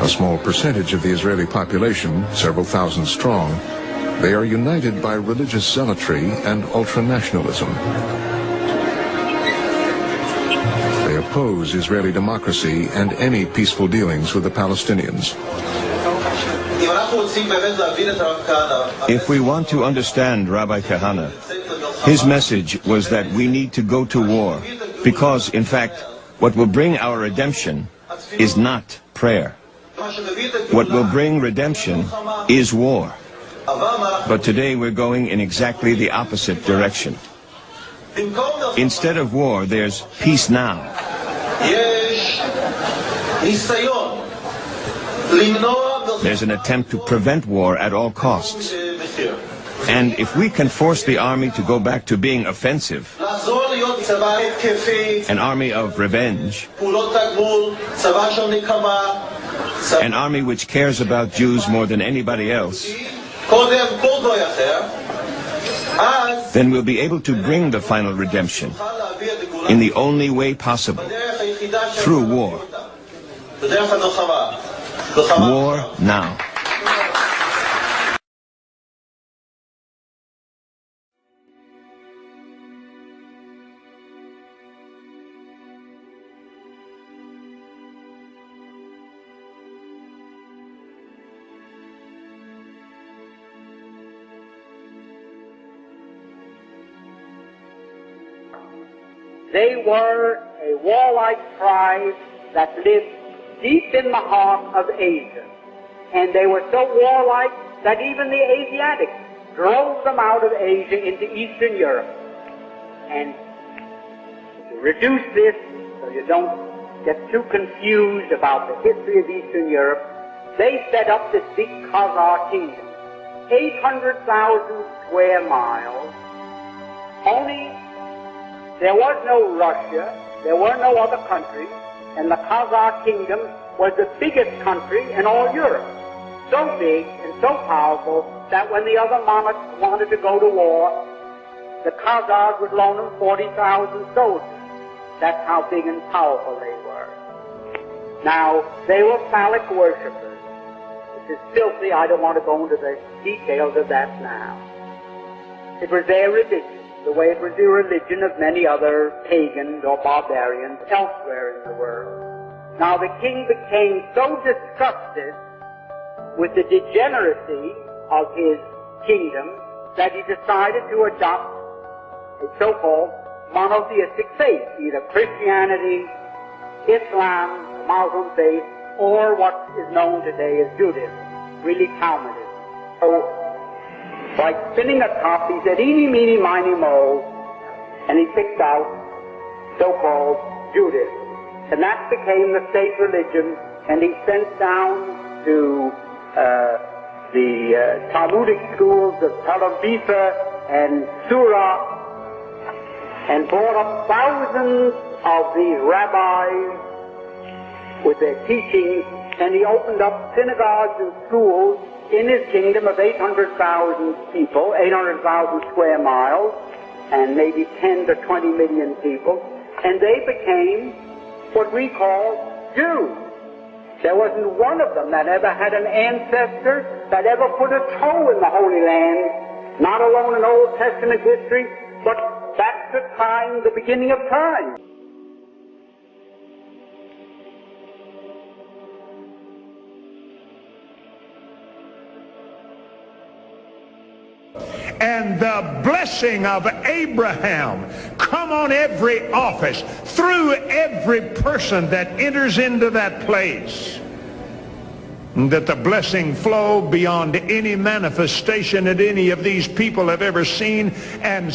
A small percentage of the Israeli population, several thousand strong, they are united by religious zealotry and ultranationalism. They oppose Israeli democracy and any peaceful dealings with the Palestinians. If we want to understand Rabbi Kahana, his message was that we need to go to war, because, in fact, what will bring our redemption is not prayer. What will bring redemption is war. But today we're going in exactly the opposite direction. Instead of war, there's peace now. There's an attempt to prevent war at all costs. And if we can force the army to go back to being offensive, an army of revenge, an army which cares about Jews more than anybody else, then we'll be able to bring the final redemption in the only way possible, through war. War now. They were a warlike tribe that lived deep in the heart of Asia. And they were so warlike that even the Asiatics drove them out of Asia into Eastern Europe. And to reduce this so you don't get too confused about the history of Eastern Europe, they set up this big Khazar kingdom, 800,000 square miles. Only there was no Russia, there were no other countries, and the Khazar kingdom was the biggest country in all Europe. So big and so powerful that when the other monarchs wanted to go to war, the Khazars would loan them 40,000 soldiers. That's how big and powerful they were. Now, they were phallic worshippers, which is filthy. I don't want to go into the details of that now. It was their religion, the way it was the religion of many other pagans or barbarians elsewhere in the world. Now the king became so disgusted with the degeneracy of his kingdom that he decided to adopt a so-called monotheistic faith, either Christianity, Islam, the Muslim faith, or what is known today as Judaism, really Talmudism. So, like spinning a top, he said, eeny, meeny, miny, mo, and he picked out so-called Judaism. And that became the state religion, and he sent down to the Talmudic schools of Tel Aviv and Surah, and brought up thousands of these rabbis with their teachings, and he opened up synagogues and schools in his kingdom of 800,000 people, 800,000 square miles, and maybe 10 to 20 million people, and they became what we call Jews. There wasn't one of them that ever had an ancestor that ever put a toe in the Holy Land, not alone in Old Testament history, but back to time, the beginning of time. And the blessing of Abraham come on every office, through every person that enters into that place. And that the blessing flow beyond any manifestation that any of these people have ever seen, and